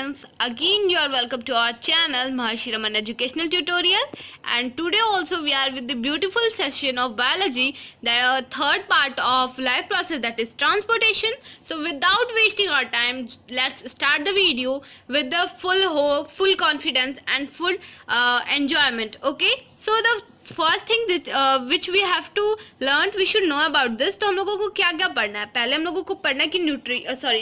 students, again you are welcome to our channel Maharshi Raman Educational Tutorial, and today also we are with the beautiful session of biology, the third part of life process, that is transportation. So without wasting our time, let's start the video with the full hope, full confidence and full enjoyment. Okay, so the first thing which we have to learn, we should know about this. तो हम लोगों को क्या क्या पढ़ना है? पहले हम लोगों को पढ़ना है कि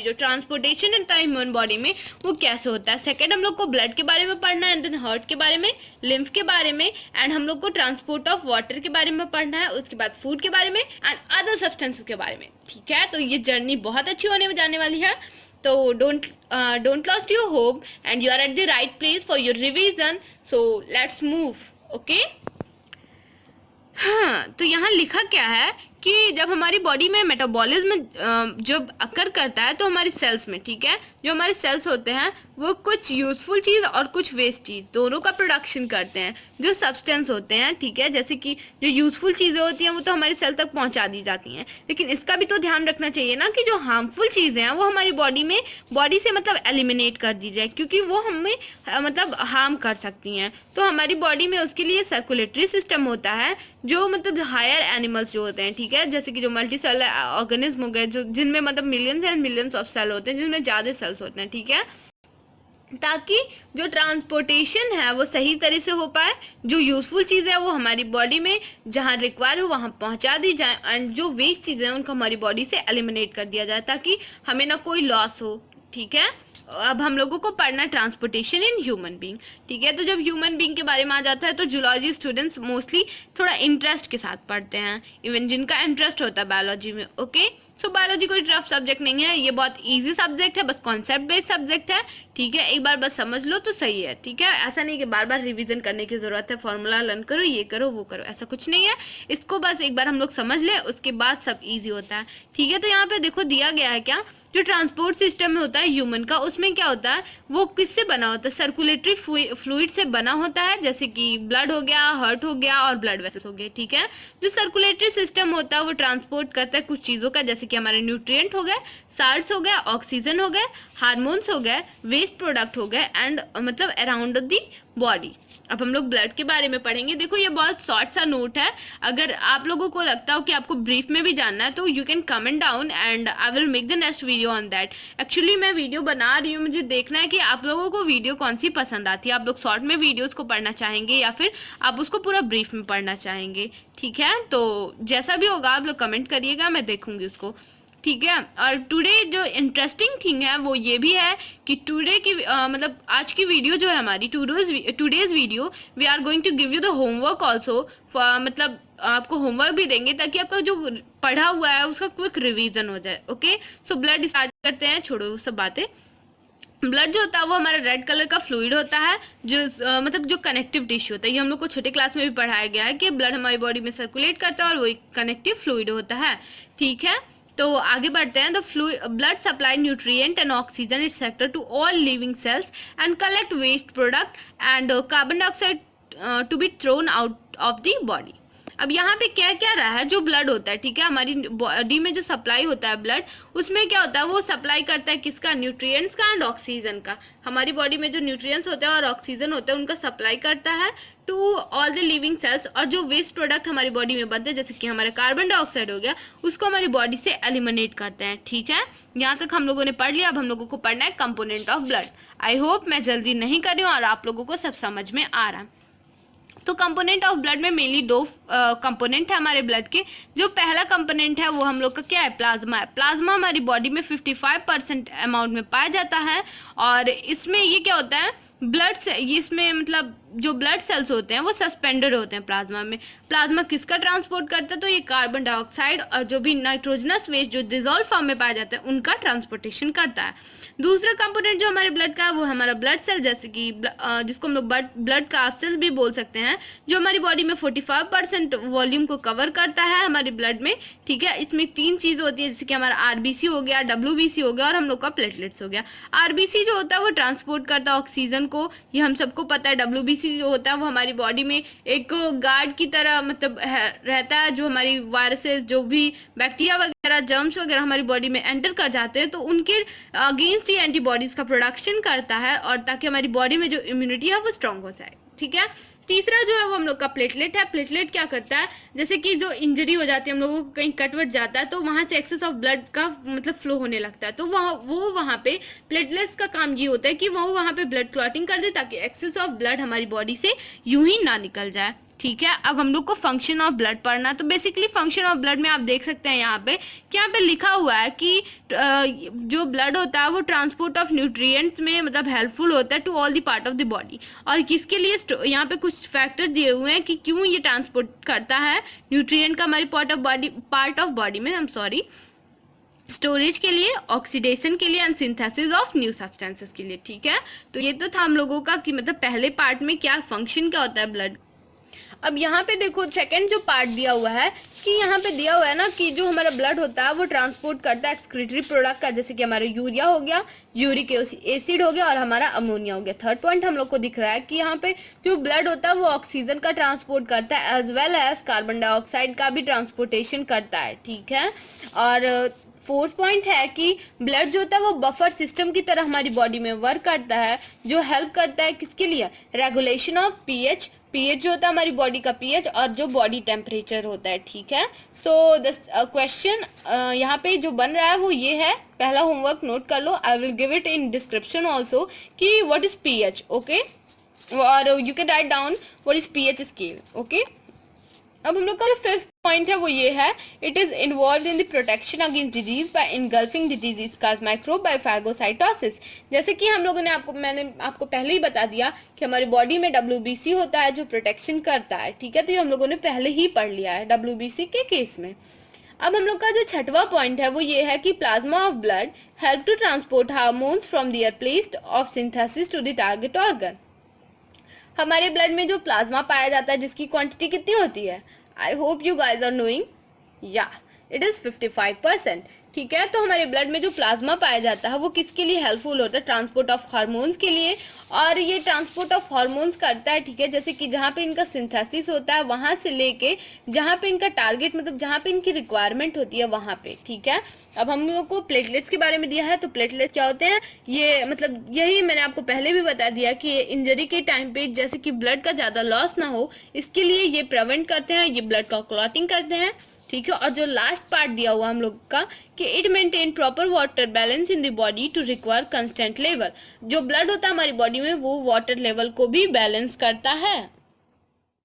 जो ट्रांसपोर्टेशन होता है ह्यूमन बॉडी में वो कैसे होता है. सेकंड हम लोग को ब्लड के बारे में पढ़ना है, एंड देन हार्ट के बारे में, लिम्फ के बारे में, एंड हम लोग को ट्रांसपोर्ट ऑफ वाटर के बारे में पढ़ना है. उसके बाद फूड के बारे में एंड अदर सब्सटेंसेस के बारे में. ठीक है, तो ये जर्नी बहुत अच्छी होने जाने वाली है. तो don't lost your hope and you are at the right place for your revision. So let's move. Okay, हाँ, तो यहाँ लिखा क्या है कि जब हमारी बॉडी में मेटाबॉलिज्म जब अकर करता है तो हमारी सेल्स में, ठीक है, जो हमारे सेल्स होते हैं वो कुछ यूजफुल चीज़ और कुछ वेस्ट चीज़ दोनों का प्रोडक्शन करते हैं. जो सब्सटेंस होते हैं, ठीक है, जैसे कि जो यूजफुल चीज़ें होती हैं वो तो हमारी सेल तक पहुंचा दी जाती हैं, लेकिन इसका भी तो ध्यान रखना चाहिए ना कि जो हार्मफुल चीज़ें हैं वो हमारी बॉडी से मतलब एलिमिनेट कर दी जाए, क्योंकि वो हमें मतलब हार्म कर सकती हैं. तो हमारी बॉडी में उसके लिए सर्कुलेटरी सिस्टम होता है, जो मतलब हायर एनिमल्स जो होते हैं, ठीक है, जैसे कि जो मल्टी सेल ऑर्गेनिज्म हो गए, जो जिनमें मतलब millions and millions of cell होते हैं, जिनमें ज़्यादा सेल्स होते हैं, ठीक है, ताकि जो ट्रांसपोर्टेशन है वो सही तरह से हो पाए. जो यूजफुल चीज़ है वो हमारी बॉडी में जहाँ रिक्वायर हो वहाँ पहुँचा दी जाए, एंड जो वेस्ट चीज़ें हैं उनको हमारी बॉडी से एलिमिनेट कर दिया जाए ताकि हमें ना कोई लॉस हो. ठीक है, अब हम लोगों को पढ़ना ट्रांसपोर्टेशन इन ह्यूमन बीइंग. ठीक है, तो जब ह्यूमन बीइंग के बारे में आ जाता है तो जूलॉजी स्टूडेंट्स मोस्टली थोड़ा इंटरेस्ट के साथ पढ़ते हैं, इवन जिनका इंटरेस्ट होता है बायोलॉजी में. ओके, सो बायोलॉजी कोई टफ सब्जेक्ट नहीं है, ये बहुत इजी सब्जेक्ट है, बस कॉन्सेप्ट बेस्ड सब्जेक्ट है. ठीक है, एक बार बस समझ लो तो सही है. ठीक है, ऐसा नहीं कि बार बार रिवीजन करने की जरूरत है, फॉर्मूला लर्न करो, ये करो वो करो, ऐसा कुछ नहीं है. इसको बस एक बार हम लोग समझ ले, उसके बाद सब ईजी होता है. ठीक है, तो यहाँ पे देखो दिया गया है क्या, जो ट्रांसपोर्ट सिस्टम में होता है ह्यूमन का, उसमें क्या होता है, वो किससे बना होता है? सर्कुलेटरी फ्लूइड से बना होता है, जैसे कि ब्लड हो गया, हार्ट हो गया और ब्लड वेसल्स हो गए. ठीक है, जो सर्कुलेटरी सिस्टम होता है वो ट्रांसपोर्ट करता है कुछ चीज़ों का, जैसे कि हमारे न्यूट्रिएंट हो गए, साल्ट्स हो गए, ऑक्सीजन हो गए, हार्मोन्स हो गए, वेस्ट प्रोडक्ट हो गए, एंड मतलब अराउंड द बॉडी. अब हम लोग ब्लड के बारे में पढ़ेंगे. देखो ये बहुत शॉर्ट सा नोट है, अगर आप लोगों को लगता हो कि आपको ब्रीफ में भी जानना है तो you can comment down and I will make the next video on that. Actually मैं वीडियो बना रही हूँ, मुझे देखना है कि आप लोगों को वीडियो कौन सी पसंद आती है. आप लोग शॉर्ट में वीडियोस को पढ़ना चाहेंगे या फिर आप उसको पूरा ब्रीफ में पढ़ना चाहेंगे. ठीक है, तो जैसा भी होगा आप लोग कमेंट करिएगा, मैं देखूंगी उसको. ठीक है, और टुडे जो इंटरेस्टिंग थिंग है वो ये भी है कि टुडे की मतलब आज की वीडियो जो है हमारी today's video, we are going to give you the homework also. मतलब आपको होमवर्क भी देंगे ताकि आपका जो पढ़ा हुआ है उसका क्विक रिवीजन हो जाए. ओके, सो ब्लड स्टार्ट करते हैं, छोड़ो सब बातें. ब्लड जो होता है वो हमारा रेड कलर का फ्लूइड होता है, जो मतलब जो कनेक्टिव टिश्यू होता है. ये हम लोग को छोटे क्लास में भी पढ़ाया गया है कि ब्लड हमारी बॉडी में सर्कुलेट करता है और वो एक कनेक्टिव फ्लूइड होता है. ठीक है, तो आगे बढ़ते हैं. The blood supply nutrient and oxygen its sector to all living cells and collect waste product and carbon dioxide to be thrown out of the body. अब यहाँ पे क्या क्या रहा है, जो ब्लड होता है, ठीक है, हमारी बॉडी में जो सप्लाई होता है ब्लड, उसमें क्या होता है, वो सप्लाई करता है किसका? न्यूट्रिएंट्स का एंड ऑक्सीजन का. हमारी बॉडी में जो न्यूट्रिएंट्स होते हैं और ऑक्सीजन होता है उनका सप्लाई करता है to all the living cells. और जो वेस्ट प्रोडक्ट हमारी बॉडी में बनते हैं, जैसे कि हमारा कार्बन डाइऑक्साइड हो गया, उसको हमारी बॉडी से एलिमिनेट करते हैं. ठीक है, यहाँ तक हम लोगों ने पढ़ लिया. अब हम लोगों को पढ़ना है component of blood. I hope मैं जल्दी नहीं कर रही हूँ और आप लोगों को सब समझ में आ रहा है. तो कंपोनेंट ऑफ ब्लड में मेनली दो कंपोनेंट है हमारे ब्लड के. जो पहला कंपोनेंट है वो हम लोग का क्या है? प्लाज्मा है. प्लाज्मा हमारी बॉडी में 55% अमाउंट में पाया जाता है, और इसमें ये क्या होता है, ब्लड से इसमें मतलब जो ब्लड सेल्स होते हैं वो सस्पेंडेड होते हैं प्लाज्मा में. प्लाज्मा किसका ट्रांसपोर्ट करता है? तो ये कार्बन डाइऑक्साइड और जो भी नाइट्रोजनस वेस्ट जो डिजोल्व फॉर्म में पाया जाता है उनका ट्रांसपोर्टेशन करता है. दूसरा कंपोनेंट जो हमारे ब्लड का है वो हमारा ब्लड सेल, जैसे कि जिसको हम लोग ब्लड कार्ड सेल्स भी बोल सकते हैं, जो हमारी बॉडी में 45% वॉल्यूम को कवर करता है हमारे ब्लड में. ठीक है, इसमें तीन चीज़ होती है, जैसे कि हमारा आरबीसी हो गया, डब्ल्यूबीसी हो गया और हम लोग का प्लेटलेट्स हो गया. आरबीसी जो होता है वो ट्रांसपोर्ट करता है ऑक्सीजन को, ये हम सबको पता है. डब्ल्यूबीसी बेसिकली जो होता है वो हमारी बॉडी में एक गार्ड की तरह मतलब रहता है, जो हमारी वायरसेस, जो भी बैक्टीरिया वगैरह, जर्म्स वगैरह हमारी बॉडी में एंटर कर जाते हैं तो उनके अगेंस्ट ही एंटीबॉडीज का प्रोडक्शन करता है, और ताकि हमारी बॉडी में जो इम्यूनिटी है वो स्ट्रांग हो जाए। ठीक है। तीसरा जो है वो हम लोग का प्लेटलेट है। प्लेटलेट क्या करता है, जैसे कि जो इंजरी हो जाती है, हम लोगों को कहीं कट वट जाता है तो वहां से एक्सेस ऑफ ब्लड का मतलब फ्लो होने लगता है, तो वहां पे प्लेटलेट्स का काम ये होता है कि वो वहां पे ब्लड क्लॉटिंग कर दे ताकि एक्सेस ऑफ ब्लड हमारी बॉडी से यूं ही ना निकल जाए। ठीक है। अब हम लोग को फंक्शन ऑफ ब्लड पढ़ना, तो बेसिकली फंक्शन ऑफ ब्लड में आप देख सकते हैं यहाँ पे लिखा हुआ है कि जो ब्लड होता है वो ट्रांसपोर्ट ऑफ न्यूट्रिएंट्स में मतलब हेल्पफुल होता है to all the part of the body, और किसके लिए यहाँ पे कुछ फैक्टर दिए हुए हैं कि क्यों ये ट्रांसपोर्ट करता है न्यूट्रिएंट का हमारी पार्ट ऑफ बॉडी में, स्टोरेज के लिए, ऑक्सीडेशन के लिए and synthesis of new substances के लिए। ठीक है। तो ये तो था हम लोगों का कि मतलब पहले पार्ट में क्या फंक्शन क्या होता है ब्लड। अब यहाँ पे देखो सेकंड जो पार्ट दिया हुआ है कि यहाँ पे दिया हुआ है ना कि जो हमारा ब्लड होता है वो ट्रांसपोर्ट करता है एक्सक्रीटरी प्रोडक्ट का, जैसे कि हमारा यूरिया हो गया, यूरिक एसिड हो गया और हमारा अमोनिया हो गया। थर्ड पॉइंट हम लोग को दिख रहा है कि यहाँ पे जो ब्लड होता है वो ऑक्सीजन का ट्रांसपोर्ट करता है as well as carbon dioxide का भी ट्रांसपोर्टेशन करता है। ठीक है। और फोर्थ पॉइंट है कि ब्लड जो होता है वो बफर सिस्टम की तरह हमारी बॉडी में वर्क करता है, जो हेल्प करता है किसके लिए, रेगुलेशन ऑफ पीएच जो होता है हमारी बॉडी का पीएच और जो बॉडी टेम्परेचर होता है। ठीक है। सो द क्वेश्चन यहाँ पे जो बन रहा है वो ये है, पहला होमवर्क नोट कर लो, I will give it in description also कि व्हाट इज पीएच। ओके, और you can write down what is pH scale. Okay. अब हम लोग का जो फिफ्थ पॉइंट है वो ये है, it is involve in the protection against disease by engulfing the disease cause microbe by phagocytosis. जैसे कि हम लोगों ने मैंने आपको पहले ही बता दिया कि हमारी बॉडी में WBC होता है जो प्रोटेक्शन करता है। ठीक है। तो ये हम लोगों ने पहले ही पढ़ लिया है WBC के केस में। अब हम लोग का जो छठवा पॉइंट है वो ये है कि plasma of blood help to transport hormones from their place of synthesis to the target organ. हमारे ब्लड में जो प्लाज्मा पाया जाता है जिसकी क्वांटिटी कितनी होती है, I hope you guys are knowing, या इट इज 55%। ठीक है। तो हमारे ब्लड में जो प्लाज्मा पाया जाता है वो किसके लिए हेल्पफुल होता है, ट्रांसपोर्ट ऑफ हार्मोन्स के लिए, और ये ट्रांसपोर्ट ऑफ हार्मोन्स करता है। ठीक है। जैसे कि जहाँ पे इनका सिंथेसिस होता है वहां से लेके जहाँ पे इनका टारगेट मतलब जहाँ पे इनकी रिक्वायरमेंट होती है वहां पे। ठीक है। अब हम लोगों को प्लेटलेट्स के बारे में दिया है, तो प्लेटलेट्स क्या होते हैं, ये मतलब यही मैंने आपको पहले भी बता दिया कि इंजरी के टाइम पे जैसे कि ब्लड का ज्यादा लॉस ना हो इसके लिए ये प्रिवेंट करते हैं, ये ब्लड का क्लॉटिंग करते हैं। ठीक है। और जो लास्ट पार्ट दिया हुआ हम लोग का कि it maintain proper water balance in the body to require constant level, जो ब्लड होता है हमारी बॉडी में वो वाटर लेवल को भी बैलेंस करता है।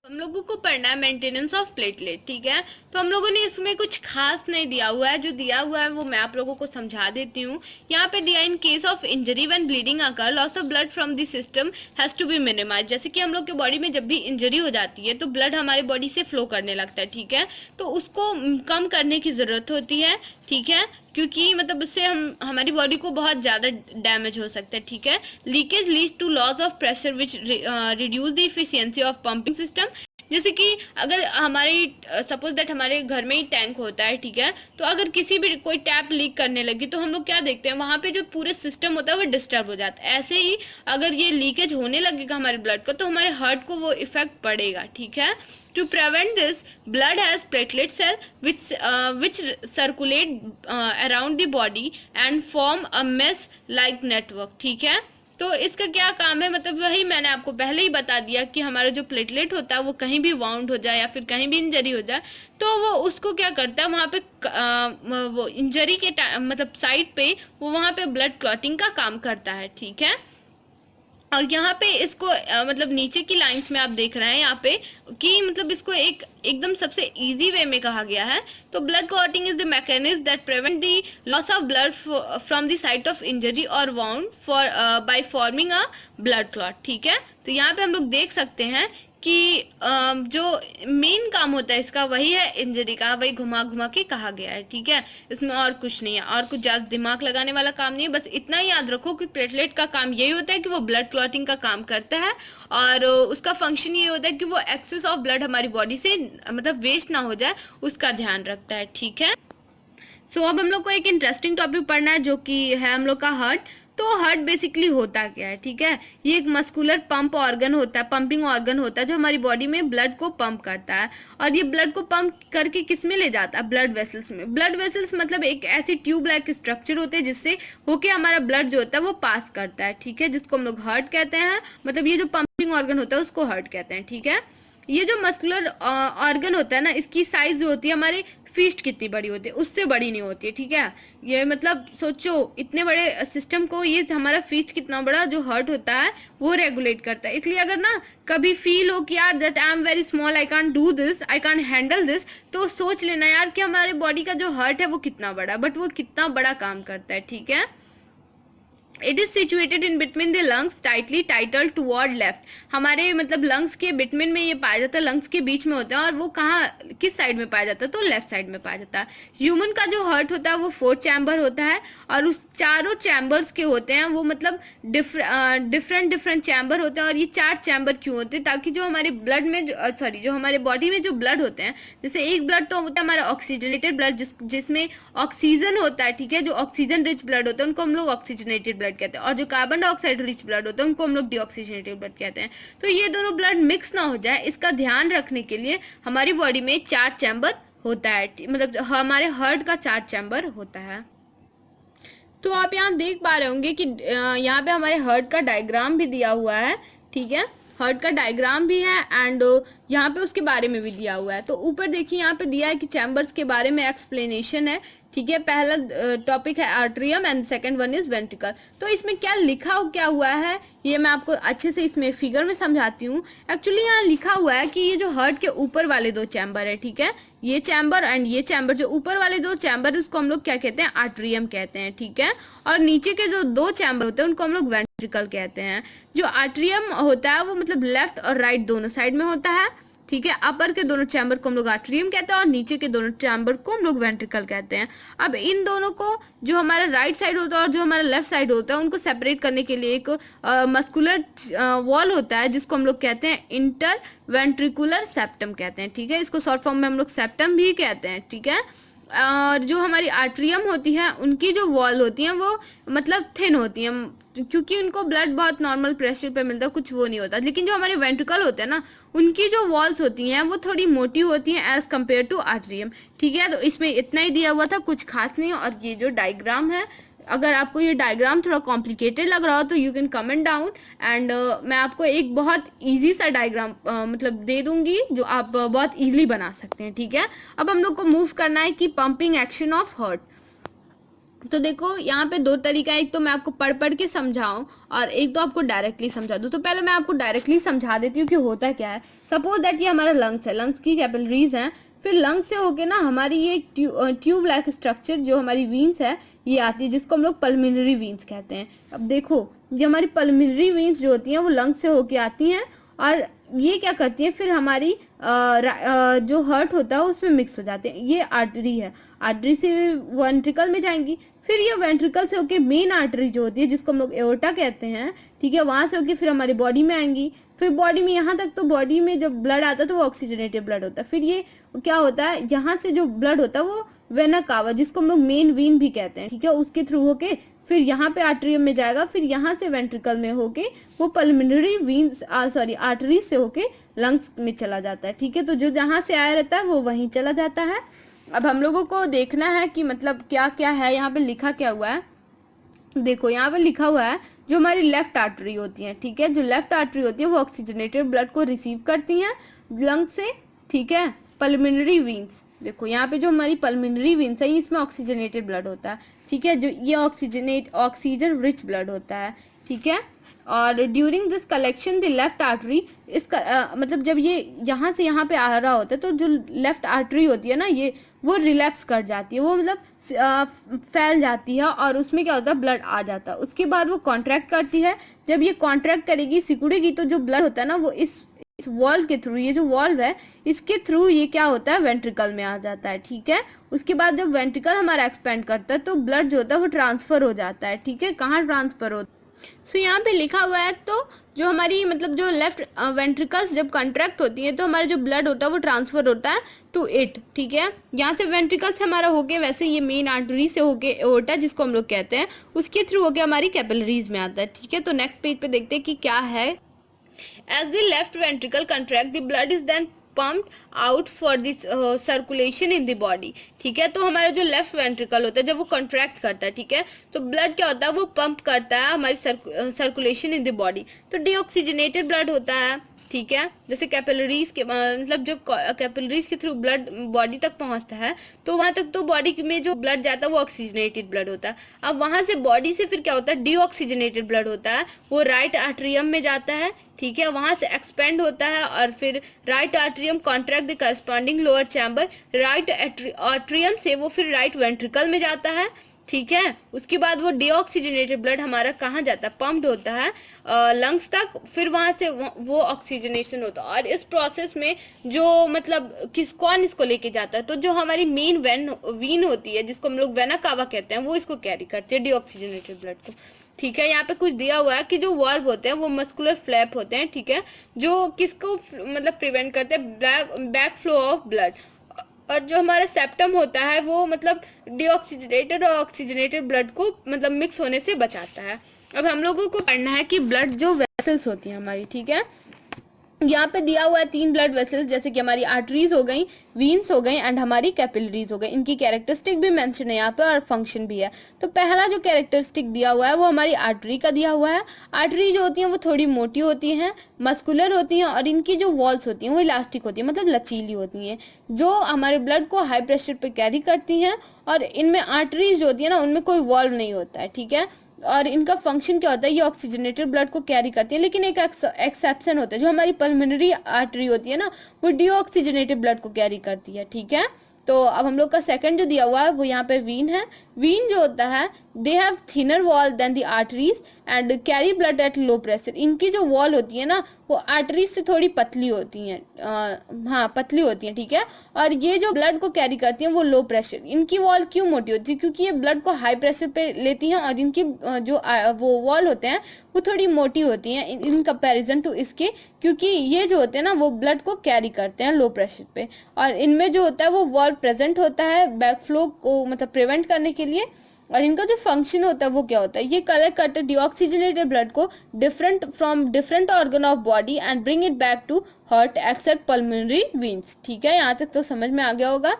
हम लोगों को पढ़ना है मेंटेनेंस ऑफ प्लेटलेट। ठीक है। तो हम लोगों ने इसमें कुछ खास नहीं दिया हुआ है, जो दिया हुआ है वो मैं आप लोगों को समझा देती हूँ। यहाँ पे दिया in case of injury when bleeding occur loss of blood from the system has to be minimize. जैसे कि हम लोग के बॉडी में जब भी इंजरी हो जाती है तो ब्लड हमारे बॉडी से फ्लो करने लगता है। ठीक है। तो उसको कम करने की जरूरत होती है। ठीक है। क्योंकि मतलब उससे हमारी बॉडी को बहुत ज़्यादा डैमेज हो सकता है। ठीक है। Leakage lead to loss of pressure which reduce the efficiency of pumping system. जैसे कि अगर हमारी सपोज दैट हमारे घर में ही टैंक होता है। ठीक है। तो अगर किसी भी कोई टैप लीक करने लगी तो हम लोग क्या देखते हैं, वहां पे जो पूरे सिस्टम होता है वो डिस्टर्ब हो जाता है। ऐसे ही अगर ये लीकेज होने लगेगा हमारे ब्लड का तो हमारे हार्ट को वो इफेक्ट पड़ेगा। ठीक है। To prevent this, blood has platelet cell which circulate around the body and form a mesh-like network. ठीक है। तो इसका क्या काम है, मतलब वही मैंने आपको पहले ही बता दिया कि हमारा जो प्लेटलेट होता है वो कहीं भी वाउंड हो जाए या फिर कहीं भी इंजरी हो जाए तो वो उसको क्या करता है वहाँ पे वो इंजरी के मतलब साइड पे वो वहाँ पे ब्लड क्लॉटिंग का काम करता है। ठीक है। और यहाँ पे इसको मतलब नीचे की लाइंस में आप देख रहे हैं यहाँ पे कि मतलब इसको एकदम सबसे इजी वे में कहा गया है। तो blood clotting is the mechanism that prevent the loss of blood from the site of injury और wound for by forming a blood clot. ठीक है। तो यहाँ पे हम लोग देख सकते हैं कि जो मेन काम होता है इसका वही है इंजरी का, वही घुमा घुमा के कहा गया है। ठीक है। इसमें और कुछ नहीं है, और कुछ ज़्यादा दिमाग लगाने वाला काम नहीं है। बस इतना ही याद रखो कि प्लेटलेट का काम यही होता है कि वो ब्लड क्लॉटिंग का काम करता है और उसका फंक्शन ये होता है कि वो एक्सेस ऑफ ब्लड हमारी बॉडी से मतलब वेस्ट ना हो जाए उसका ध्यान रखता है। ठीक है। सो अब हम लोग को एक इंटरेस्टिंग टॉपिक पढ़ना है जो कि है हम लोग का हार्ट। तो हार्ट बेसिकली होता क्या है, ठीक है, ये एक मस्कुलर पंप ऑर्गन होता है, पंपिंग ऑर्गन होता है जो हमारी बॉडी में ब्लड को पंप करता है। और ये ब्लड को पंप करके किस में ले जाता है, ब्लड वेसल्स में। ब्लड वेसल्स मतलब एक ऐसी ट्यूब लाइक स्ट्रक्चर होते हैं जिससे होके हमारा ब्लड जो होता है वो पास करता है, ठीक है, जिसको हम लोग हार्ट कहते हैं। मतलब ये जो पंपिंग ऑर्गन होता है उसको हार्ट कहते हैं, ठीक है। ये जो मस्कुलर ऑर्गन होता है ना, इसकी साइज जो होती है हमारे फिस्ट कितनी बड़ी होती है, उससे बड़ी नहीं होती है, ठीक है। ये मतलब सोचो इतने बड़े सिस्टम को ये हमारा फिस्ट कितना बड़ा जो हार्ट होता है वो रेगुलेट करता है। इसलिए अगर ना कभी फील हो कि यार that I am very small, I can't do this, I can't handle this, तो सोच लेना यार कि हमारे बॉडी का जो हार्ट है वो कितना बड़ा, बट वो कितना बड़ा काम करता है, ठीक है। It is situated in between the lungs, tightly title toward left. हमारे मतलब लंग्स के बिटवीन में ये पाया जाता है, लंग्स के बीच में होता है। और वो कहाँ किस साइड में पाया जाता है, तो लेफ्ट साइड में पाया जाता है। ह्यूमन का जो हार्ट होता है वो 4 चैम्बर होता है, और उस चारों चैम्बर्स के होते हैं वो मतलब डिफरेंट चैम्बर होते हैं। और ये 4 चैम्बर क्यों होते हैं, ताकि जो हमारे ब्लड में जो हमारे बॉडी में जो ब्लड होते हैं, जैसे एक ब्लड तो होता है हमारा ऑक्सीजनेटेड ब्लड, जिसमें ऑक्सीजन होता है, ठीक है, जो ऑक्सीजन रिच ब्लड होता है उनको हम लोग ऑक्सीजनेटेड ब्लड कहते हैं। और जो कार्बन डाइऑक्साइड रिच ब्लड होता है उनको हम लोग डीऑक्सीजनेटेड ब्लड कहते हैं। तो ये दोनों ब्लड मिक्स ना हो जाए, इसका ध्यान रखने के लिए हमारी बॉडी में 4 चैम्बर होता है, मतलब हमारे हार्ट का 4 चैम्बर होता है। तो आप यहाँ देख पा रहे होंगे कि यहाँ पे हमारे हार्ट का डायग्राम भी दिया हुआ है, ठीक है, हार्ट का डायग्राम भी है एंड यहाँ पे उसके बारे में भी दिया हुआ है। तो ऊपर देखिए यहाँ पे दिया है कि चैम्बर्स के बारे में एक्सप्लेनेशन है, ठीक है। पहला टॉपिक है atrium and second one is ventricle. तो इसमें क्या हुआ है ये मैं आपको अच्छे से इसमें फिगर में समझाती हूँ। एक्चुअली यहाँ लिखा हुआ है कि ये जो हार्ट के ऊपर वाले 2 चैम्बर है, ठीक है, ये चैम्बर एंड ये चैम्बर, जो ऊपर वाले 2 चैम्बर उसको हम लोग क्या कहते हैं, आर्ट्रियम कहते हैं, ठीक है। और नीचे के जो 2 चैम्बर होते हैं उनको हम लोग वेंट्रिकल कहते हैं। जो आर्ट्रियम होता है वो मतलब लेफ्ट और राइट दोनों साइड में होता है, ठीक है। अपर के दोनों चैम्बर को हम लोग आर्ट्रियम कहते हैं और नीचे के दोनों चैम्बर को हम लोग वेंट्रिकल कहते हैं। अब इन दोनों को, जो हमारा राइट साइड होता है और जो हमारा लेफ्ट साइड होता है, उनको सेपरेट करने के लिए एक मस्कुलर वॉल होता है जिसको हम लोग कहते हैं इंटर वेंट्रिकुलर सेप्टम कहते हैं, ठीक है। इसको शॉर्ट फॉर्म में हम लोग सेप्टम भी कहते हैं, ठीक है। और जो हमारी आर्ट्रियम होती है उनकी जो वॉल होती हैं वो मतलब थिन होती हैं, क्योंकि उनको ब्लड बहुत नॉर्मल प्रेशर पे मिलता है, कुछ वो नहीं होता। लेकिन जो हमारे वेंट्रिकल होते हैं ना, उनकी जो वॉल्स होती हैं वो थोड़ी मोटी होती हैं एज कम्पेयर टू आर्ट्रियम, ठीक है। तो इसमें इतना ही दिया हुआ था, कुछ खास नहीं। और ये जो डायग्राम है, अगर आपको ये डायग्राम थोड़ा कॉम्प्लिकेटेड लग रहा हो तो you can comment down and मैं आपको एक बहुत इजी सा डायग्राम मतलब दे दूंगी जो आप बहुत इजीली बना सकते हैं, ठीक है। अब हम लोग को मूव करना है कि पंपिंग एक्शन ऑफ हार्ट। तो देखो यहाँ पे 2 तरीका है, एक तो मैं आपको पढ़ के समझाऊं और एक तो आपको डायरेक्टली समझा दूं। तो पहले मैं आपको डायरेक्टली समझा देती हूँ कि होता क्या है। सपोज दैट ये हमारा लंग्स है, लंग्स की कैपिलरीज हैं, फिर लंग्स से होके ना हमारी ये ट्यूब लाइक स्ट्रक्चर जो हमारी वीन्स है ये आती है, जिसको हम लोग पल्मिनरी वीन्स कहते हैं। अब देखो ये हमारी पल्मिनरी वीन्स जो होती हैं वो लंग्स से होके आती हैं और ये क्या करती है, फिर हमारी जो हार्ट होता है उसमें मिक्स हो जाते हैं। ये आर्टरी है, आर्टरी से वेंट्रिकल में जाएंगी, फिर ये वेंट्रिकल से होके मेन आर्टरी जो होती है जिसको हम लोग एओर्टा कहते हैं, ठीक है, वहाँ से होके फिर हमारी बॉडी में आएंगी। फिर बॉडी में यहाँ तक, तो बॉडी में जब ब्लड आता है तो वो ऑक्सीजनेटेड ब्लड होता है। फिर ये क्या होता है, यहाँ से जो ब्लड होता है वो वेना कावा, जिसको हम लोग मेन वीन भी कहते हैं, ठीक है, उसके थ्रू होके फिर यहाँ पे आर्टरियम में जाएगा, फिर यहाँ से वेंट्रिकल में होके वो पल्मिनरी वीन्स आर्टरी से होके लंग्स में चला जाता है, ठीक है। तो जो जहाँ से आया रहता है वो वहीं चला जाता है। अब हम लोगों को देखना है कि मतलब क्या क्या है, यहाँ पे लिखा क्या हुआ है। देखो यहाँ पे लिखा हुआ है जो हमारी लेफ्ट आर्टरी होती है, ठीक है, जो लेफ्ट आर्टरी होती है वो ऑक्सीजनेटेड ब्लड को रिसीव करती हैं लंग से, ठीक है। पल्मिनरी वीन्स, देखो यहाँ पे जो हमारी पल्मिनरी वीन्स है इसमें ऑक्सीजनेटेड ब्लड होता है, ठीक है, जो ये ऑक्सीजन रिच ब्लड होता है, ठीक है। और during this collection the left artery, इसका मतलब जब ये यहाँ से यहाँ पे आ रहा होता है तो जो लेफ्ट आर्टरी होती है ना ये वो रिलैक्स कर जाती है, वो मतलब फैल जाती है और उसमें क्या होता है, ब्लड आ जाता है। उसके बाद वो कॉन्ट्रैक्ट करती है, जब ये कॉन्ट्रैक्ट करेगी, सिकुड़ेगी, तो जो ब्लड होता है ना वो इस वॉल्व के थ्रू, ये जो वॉल्व है इसके थ्रू ये क्या होता है, वेंट्रिकल में आ जाता है, ठीक है। उसके बाद जब वेंट्रिकल हमारा एक्सपेंड करता है तो ब्लड जो होता है वो ट्रांसफर हो जाता है, ठीक है। कहाँ ट्रांसफर होता है, सो यहाँ पे लिखा हुआ है, तो जो हमारी मतलब जो लेफ्ट वेंट्रिकल्स जब कॉन्ट्रैक्ट होती है तो हमारा जो ब्लड होता है वो ट्रांसफर होता है टू इट, ठीक है। यहाँ से वेंट्रिकल्स हमारा होके वैसे ये मेन आर्टरी से होके एओर्टा जिसको हम लोग कहते हैं उसके थ्रू होके हमारी कैपिलरीज में आता है, ठीक है। तो नेक्स्ट पेज पे देखते हैं कि क्या है। As the left ventricle contract the blood is then pumped out for this circulation in the body, ठीक है। तो हमारा जो लेफ्ट वेंट्रिकल होता है जब वो कॉन्ट्रैक्ट करता है, ठीक है, तो ब्लड क्या होता है वो पंप करता है हमारी सर्कुलेशन इन द बॉडी। तो डीऑक्सीजनेटेड ब्लड होता है, ठीक है। जैसे कैपिलरीज के मतलब जब कैपिलरीज के थ्रू ब्लड बॉडी तक पहुंचता है तो वहां तक तो बॉडी में जो ब्लड जाता है वो ऑक्सीजनेटेड ब्लड होता है। अब वहां से बॉडी से फिर क्या होता है, डीऑक्सीजनेटेड ब्लड होता है, वो राइट आर्टरियम में जाता है, ठीक है। वहां से एक्सपेंड होता है और फिर right atrium contract the corresponding lower chamber, right atrium से वो फिर राइट वेंट्रिकल में जाता है, ठीक है। उसके बाद वो डीऑक्सीजनेटेड ब्लड हमारा कहाँ जाता है, पंप्ड होता है लंग्स तक, फिर वहाँ से वो ऑक्सीजनेशन होता है। और इस प्रोसेस में जो मतलब कौन इसको लेके जाता है, तो जो हमारी मेन वीन होती है जिसको हम लोग वेना कावा कहते हैं वो इसको कैरी करती है डीऑक्सीजनेटेड ब्लड को, ठीक है। यहाँ पे कुछ दिया हुआ है कि जो वाल्व होते हैं वो मस्कुलर फ्लैप होते हैं, ठीक है, जो किसको मतलब प्रिवेंट करते हैं, बैक फ्लो ऑफ ब्लड। और जो हमारा सेप्टम होता है वो मतलब डीऑक्सीजनेटेड और ऑक्सीजनेटेड ब्लड को मतलब मिक्स होने से बचाता है। अब हम लोगों को पढ़ना है कि ब्लड जो वेसल्स होती हैं हमारी, ठीक है, यहाँ पे दिया हुआ है 3 ब्लड वेसल्स जैसे कि हमारी आर्टरीज हो गई, वीन्स हो गई एंड हमारी कैपिलरीज हो गई। इनकी कैरेक्टरिस्टिक भी मेंशन है यहाँ पे और फंक्शन भी है। तो पहला जो कैरेक्टरिस्टिक दिया हुआ है वो हमारी आर्टरी का दिया हुआ है। आर्टरी जो होती हैं वो थोड़ी मोटी होती हैं, मस्कुलर होती हैं और इनकी जो वॉल्स होती हैं वो इलास्टिक होती हैं, मतलब लचीली होती हैं, जो हमारे ब्लड को हाई प्रेशर पे कैरी करती हैं। और इनमें आर्टरीज जो होती है ना उनमें कोई वॉल्व नहीं होता है, ठीक है। और इनका फंक्शन क्या होता है, ये ऑक्सीजनेटेड ब्लड को कैरी करती है, लेकिन एक एक्सेप्शन होता है, जो हमारी पल्मोनरी आर्टरी होती है ना वो डीऑक्सीजनेटेड ब्लड को कैरी करती है, ठीक है। तो अब हम लोग का सेकंड जो दिया हुआ है वो यहाँ पे वीन है। वीन जो होता है they have thinner wall than the arteries and carry blood at low pressure. इनकी जो वॉल होती है ना वो आर्टरीज से थोड़ी पतली होती हैं, हाँ पतली होती हैं, ठीक है। और ये जो ब्लड को कैरी करती हैं वो लो प्रेशर। इनकी वॉल क्यों मोटी होती है, क्योंकि ये ब्लड को हाई प्रेशर पे लेती हैं और इनकी जो वो वॉल होते हैं वो थोड़ी मोटी होती हैं इन कंपैरिजन टू इसके, क्योंकि ये जो होते हैं ना वो ब्लड को कैरी करते हैं लो प्रेशर पे। और इनमें जो होता है वो वॉल्व प्रेजेंट होता है बैक फ्लो को मतलब प्रिवेंट करने के लिए। और इनका जो फंक्शन होता है वो क्या होता है, ये कलेक्ट करते हैं डीऑक्सीजनेटेड ब्लड को different organ of body and bring it back to heart except pulmonary veins, ठीक है। यहाँ तक तो समझ में आ गया होगा।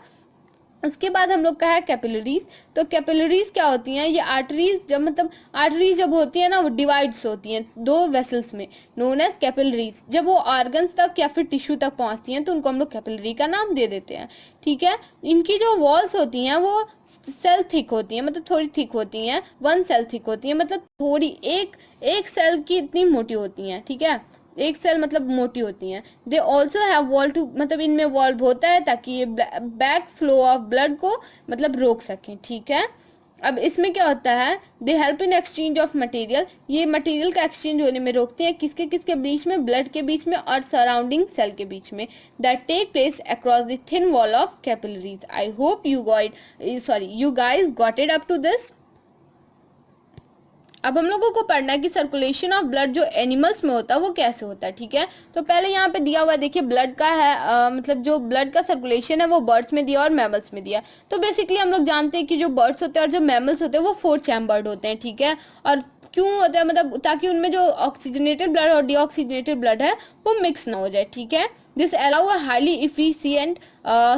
उसके बाद हम लोग का है कैपिलरीज। तो कैपिलरीज क्या होती हैं, ये आर्टरीज जब मतलब आर्टरीज जब होती है ना वो डिवाइड्स होती हैं 2 वेसल्स में नोन एज कैपिलरीज। जब वो ऑर्गन्स तक या फिर टिश्यू तक पहुंचती हैं तो उनको हम लोग कैपिलरी का नाम दे देते हैं, ठीक है। इनकी जो वॉल्स होती हैं वो सेल थिक होती हैं, मतलब थोड़ी थिक होती हैं, 1 सेल थिक होती है, मतलब थोड़ी एक सेल की इतनी मोटी होती हैं, ठीक है, एक सेल मतलब मोटी होती हैं। They also have valve to मतलब इनमें वॉल्व होता है ताकि ये बैक फ्लो ऑफ ब्लड को मतलब रोक सकें, ठीक है। अब इसमें क्या होता है, they help in exchange of material. ये मटेरियल का एक्सचेंज होने में रोकते हैं, किसके किसके बीच में, ब्लड के बीच में और सराउंडिंग सेल के बीच में, that take place across the thin wall of capillaries. I hope you guys got it up to this. अब हम लोगों को पढ़ना है कि सर्कुलेशन ऑफ ब्लड जो एनिमल्स में होता है वो कैसे होता है, ठीक है। तो पहले यहाँ पे दिया हुआ है, देखिए ब्लड का है मतलब जो ब्लड का सर्कुलेशन है वो बर्ड्स में दिया और मैमल्स में दिया। तो बेसिकली हम लोग जानते हैं कि जो बर्ड्स होते हैं और जो मैमल्स होते हैं वो 4 चैम्बर्ड होते हैं, ठीक है। और क्यों होता है, मतलब ताकि उनमें जो ऑक्सीजनेटेड ब्लड और डीऑक्सीजनेटेड ब्लड है वो मिक्स ना हो जाए, ठीक है। This allow a highly efficient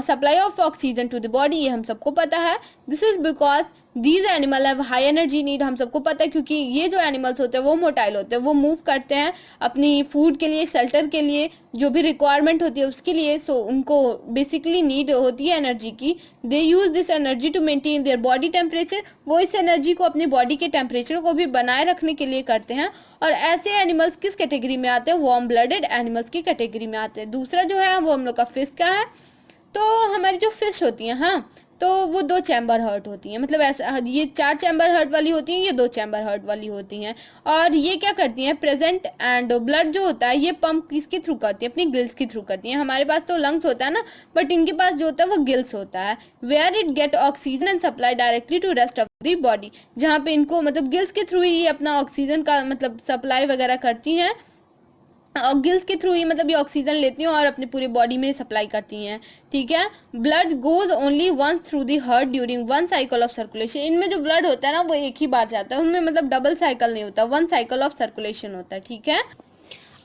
supply of oxygen to the body, ये हम सबको पता है। This is because these animal have high energy need, हम सबको पता है क्योंकि ये जो एनिमल्स होते हैं वो मोटाइल होते हैं, वो मूव करते हैं अपनी फूड के लिए, शेल्टर के लिए, जो भी रिक्वायरमेंट होती है उसके लिए। सो उनको बेसिकली नीड होती है एनर्जी की। They use this energy to maintain their body temperature, वो इस एनर्जी को अपनी बॉडी के टेम्परेचर को भी बनाए रखने के लिए करते हैं। और ऐसे एनिमल्स किस कैटेगरी में आते हैं, वार्म ब्लडेड एनिमल्स की कैटेगरी में आते हैं। दूसरा जो है वो हम लोग का फिश का है। तो हमारी जो फिश होती है, हाँ, तो वो 2 चैम्बर हर्ट होती हैं, मतलब ऐसा ये 4 चैम्बर हर्ट वाली होती हैं, ये 2 चैम्बर हर्ट वाली होती हैं। और ये क्या करती हैं, प्रेजेंट एंड ब्लड जो होता है ये पंप किसके थ्रू करती है, अपनी गिल्स के थ्रू करती हैं। हमारे पास तो लंग्स होता है ना, बट इनके पास जो होता है वो गिल्स होता है। Where it get oxygen and supply directly to rest of the body, जहाँ पे इनको मतलब गिल्स के थ्रू ही अपना ऑक्सीजन का मतलब सप्लाई वगैरह करती हैं, और गिल्स के थ्रू ही मतलब ये ऑक्सीजन लेती हैं और अपने पूरे बॉडी में सप्लाई करती हैं, ठीक है। Blood goes only once through the heart during one cycle of circulation, इनमें जो ब्लड होता है ना वो एक ही बार जाता है, उनमें मतलब डबल साइकिल नहीं होता, वन साइकिल ऑफ सर्कुलेशन होता है, ठीक है।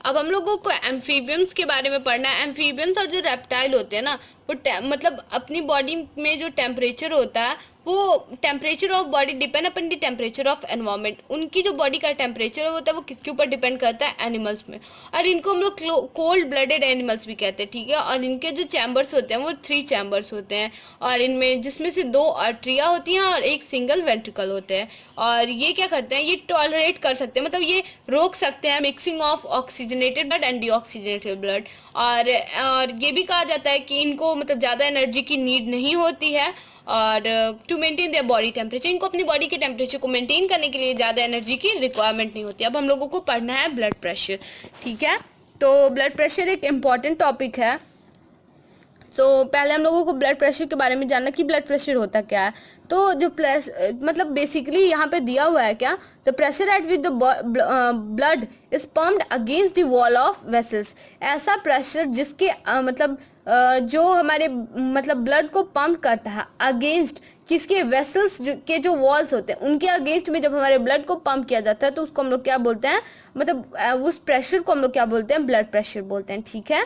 अब हम लोगों को एम्फीबियंस के बारे में पढ़ना है। एम्फीबियंस और जो रेप्टाइल होते हैं ना वो मतलब अपनी बॉडी में जो टेम्परेचर होता है वो temperature of body depend upon the temperature of environment, उनकी जो बॉडी का टेम्परेचर होता है वो किसके ऊपर डिपेंड करता है, एनिमल्स में। और इनको हम लोग कोल्ड ब्लडेड एनिमल्स भी कहते हैं, ठीक है। और इनके जो चैम्बर्स होते हैं वो 3 चैम्बर्स होते हैं, और इनमें जिसमें से 2 आर्टरिया होती हैं और एक सिंगल वेंट्रिकल होते हैं। और ये क्या करते हैं, ये टॉलरेट कर सकते हैं, मतलब ये रोक सकते हैं mixing of oxygenated blood and deoxygenated blood. और ये भी कहा जाता है कि इनको मतलब ज़्यादा एनर्जी की नीड नहीं होती है, और to maintain their body temperature, इनको अपनी बॉडी के टेम्परेचर को मेंटेन करने के लिए ज़्यादा एनर्जी की रिक्वायरमेंट नहीं होती। अब हम लोगों को पढ़ना है ब्लड प्रेशर, ठीक है। तो ब्लड प्रेशर एक इम्पॉर्टेंट टॉपिक है। तो पहले हम लोगों को ब्लड प्रेशर के बारे में जानना कि ब्लड प्रेशर होता क्या है। तो जो मतलब बेसिकली यहाँ पे दिया हुआ है क्या, the pressure at with the blood is pumped against the wall of vessels, ऐसा प्रेशर जिसके मतलब जो हमारे मतलब ब्लड को पंप करता है अगेंस्ट किसके, वेसल्स के जो वॉल्स होते हैं उनके अगेंस्ट में जब हमारे ब्लड को पंप किया जाता है तो उसको हम लोग क्या बोलते हैं, मतलब उस प्रेशर को हम लोग क्या बोलते हैं, ब्लड प्रेशर बोलते हैं, ठीक है।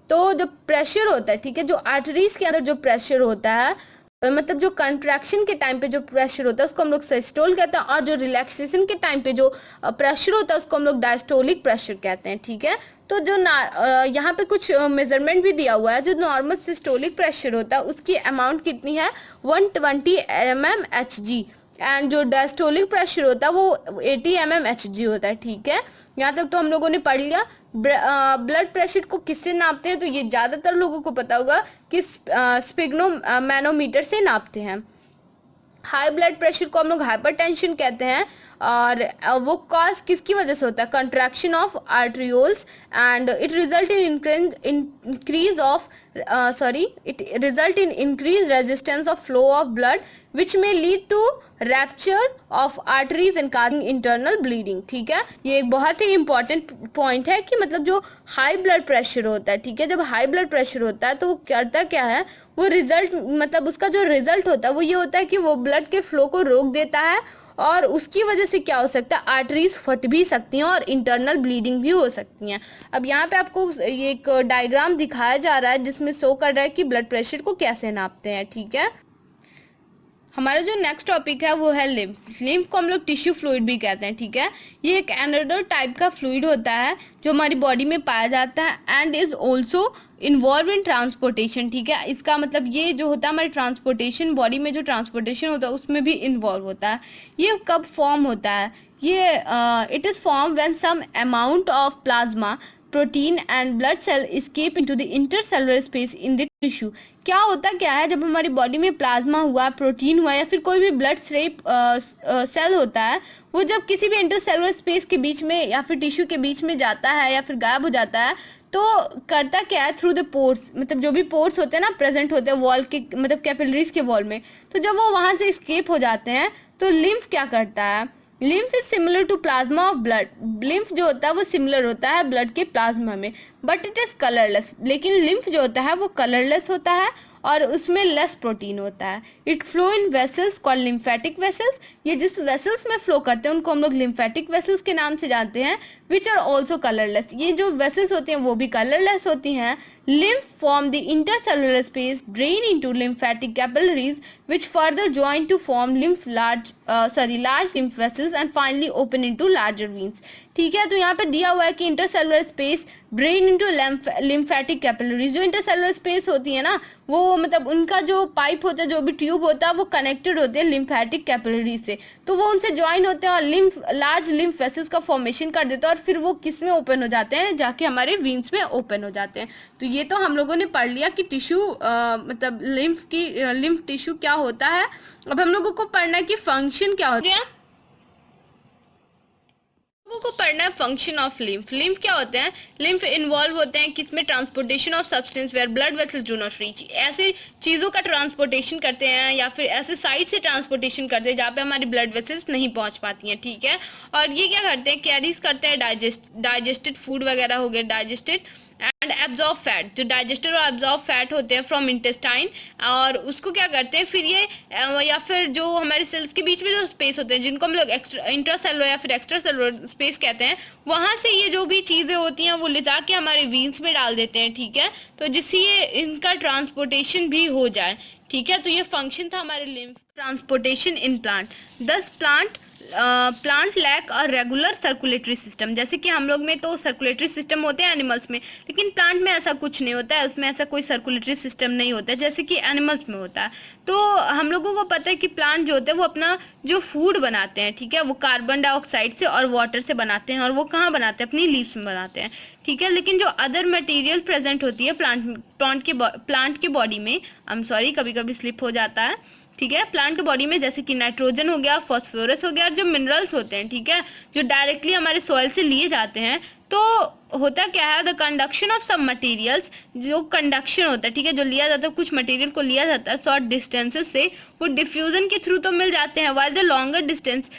तो जो प्रेशर होता है, ठीक है, जो आर्टरीज के अंदर जो प्रेशर होता है मतलब जो कंट्रैक्शन के टाइम पे जो प्रेशर होता है उसको हम लोग सिस्टोल कहते हैं, और जो रिलैक्सेशन के टाइम पे जो प्रेशर होता है उसको हम लोग डायस्टोलिक प्रेशर कहते हैं, ठीक है। तो जो यहाँ पे कुछ मेजरमेंट भी दिया हुआ है, जो नॉर्मल सिस्टोलिक प्रेशर होता है उसकी अमाउंट कितनी है, 120 mmHg, एंड जो डायस्टोलिक प्रेशर होता है वो 80 mmHg होता है, ठीक है। यहाँ तक तो हम लोगों ने पढ़ लिया। ब्लड प्रेशर को किससे नापते हैं, तो ये ज़्यादातर लोगों को पता होगा कि स्पिग्नो मैनोमीटर से नापते हैं। हाई ब्लड प्रेशर को हम लोग हाइपरटेंशन कहते हैं, और वो कॉज किसकी वजह से होता है, contraction of arterioles, and it result in increase resistance of flow of blood which में lead to rupture of arteries and causing internal bleeding, ठीक है। ये एक बहुत ही इंपॉर्टेंट पॉइंट है कि मतलब जो हाई ब्लड प्रेशर होता है, ठीक है, जब हाई ब्लड प्रेशर होता है तो वो करता क्या है, वो रिजल्ट मतलब उसका जो रिजल्ट होता है वो ये होता है कि वो ब्लड के फ्लो को रोक देता है, और उसकी वजह से क्या हो सकता है, आर्टरीज फट भी सकती हैं और इंटरनल ब्लीडिंग भी हो सकती हैं। अब यहाँ पे आपको ये एक डायग्राम दिखाया जा रहा है जिसमें शो कर रहा है कि ब्लड प्रेशर को कैसे नापते हैं, ठीक है। हमारा जो नेक्स्ट टॉपिक है वो है लिम्फ। लिम्फ को हम लोग टिश्यू फ्लूइड भी कहते हैं, ठीक है। ये एक एनोडर टाइप का फ्लूइड होता है जो हमारी बॉडी में पाया जाता है, and is also involve in transportation, ठीक है। इसका मतलब ये जो होता है हमारी ट्रांसपोर्टेशन, बॉडी में जो ट्रांसपोर्टेशन होता है उसमें भी इन्वॉल्व होता है। ये कब फॉर्म होता है, ये it is form when some amount of plasma protein and blood cell escape into the intercellular space in the tissue। क्या होता क्या है, जब हमारी बॉडी में प्लाज्मा हुआ, प्रोटीन हुआ, या फिर कोई भी ब्लड सेल होता है, वो जब किसी भी इंटरसेलुलर स्पेस के बीच में या फिर टिश्यू के बीच में जाता है या फिर गायब हो जाता है, तो करता क्या है, थ्रू द पोर्स, मतलब जो भी पोर्स होते हैं ना प्रेजेंट होते हैं वॉल के मतलब कैपिलरीज के वॉल में, तो जब वो वहाँ से escape हो जाते हैं तो लिम्फ क्या करता है, lymph is similar to plasma of blood. Lymph जो होता है वो सिमिलर होता है ब्लड के प्लाज्मा में, बट इट इज कलरलेस। लेकिन लिम्फ जो होता है वो कलरलेस होता है और उसमें लेस प्रोटीन होता है। It flow in vessels called lymphatic vessels. ये जिस वेसल्स में फ्लो करते हैं उनको हम लोग लिम्फेटिक वेसल्स के नाम से जानते हैं, विच आर ऑल्सो कलरलेस। ये जो वेसल्स होती हैं वो भी कलरलेस होती हैं। Lymph form the intercellular space drain into lymphatic capillaries which further join to form large lymph vessels and finally open into larger veins। ठीक है। तो यहाँ पे दिया हुआ है कि intercellular space drain into lymphatic capillaries. जो इंटरसेलुलर स्पेस होती है ना, वो मतलब उनका जो पाइप होता है, जो भी ट्यूब होता है, वो कनेक्टेड होते हैं लिम्फेटिक कैपिलरी से, तो वो उनसे ज्वाइन होते हैं और लार्ज लिम्फ वेसल्स का फॉर्मेशन कर देते हैं, और फिर वो किस में ओपन हो जाते हैं, जाके हमारे वीन्स में ओपन हो जाते हैं। तो ये तो हम लोगों ने पढ़ लिया कि टिश्यू मतलब लिम्फ टिश्यू क्या होता है। अब हम लोगों को पढ़ना है कि फंक्शन क्या होता है। को पढ़ना है फंक्शन ऑफ लिम्फ। लिम्फ क्या होते हैं? लिम्फ इन्वॉल्व होते हैं किसमें? Transportation of substance where blood vessels do not reach. ऐसे चीज़ों का ट्रांसपोर्टेशन करते हैं या फिर ऐसे साइड से ट्रांसपोर्टेशन करते हैं जहाँ पे हमारी ब्लड वेसल्स नहीं पहुँच पाती हैं, ठीक है। और ये क्या करते हैं? कैरीज करते हैं डाइजेस्टेड फूड वगैरह हो गए, डाइजेस्टेड एंड एब्जॉर्ब फैट। जो डाइजेस्टेड और एब्जॉर्ब फैट होते हैं फ्रॉम इंटेस्टाइन, और उसको क्या करते हैं फिर ये या फिर जो हमारे सेल्स के बीच में जो स्पेस होते हैं, जिनको हम लोग इंट्रासेलुलर या फिर एक्स्ट्रा सेलुलर स्पेस कहते हैं, वहाँ से ये जो भी चीज़ें होती हैं वो ले जाके हमारे वीन्स में डाल देते हैं, ठीक है। तो जिससे ये इनका ट्रांसपोर्टेशन भी हो जाए, ठीक है। तो ये फंक्शन था हमारे lymph transportation in plant. 10 plant lack a regular circulatory system. जैसे कि हम लोग में तो सर्कुलेटरी सिस्टम होते हैं एनिमल्स में, लेकिन प्लांट में ऐसा कुछ नहीं होता है, उसमें ऐसा कोई सर्कुलेटरी सिस्टम नहीं होता है जैसे कि एनिमल्स में होता है। तो हम लोगों को पता है कि प्लांट जो होते हैं वो अपना जो फूड बनाते हैं, ठीक है, वो कार्बन डाइऑक्साइड से और वाटर से बनाते हैं, और वो कहाँ बनाते हैं? अपनी लीव्स में बनाते हैं, ठीक है। लेकिन जो अदर मटेरियल प्रेजेंट होती है प्लांट के बॉडी में, कभी कभी स्लिप हो जाता है, ठीक है, प्लांट के बॉडी में, जैसे कि नाइट्रोजन हो गया, फॉस्फोरस हो गया, और जो मिनरल्स होते हैं, ठीक है, जो डायरेक्टली हमारे सॉइल से लिए जाते हैं। तो होता क्या है? द कंडक्शन ऑफ सब मटेरियल्स, जो कंडक्शन होता है, ठीक है, जो लिया जाता है, कुछ मटेरियल को लिया जाता है शॉर्ट डिस्टेंसेस से, वो डिफ्यूजन के थ्रू तो मिल जाते हैं, वाइल द लॉन्गर डिस्टेंस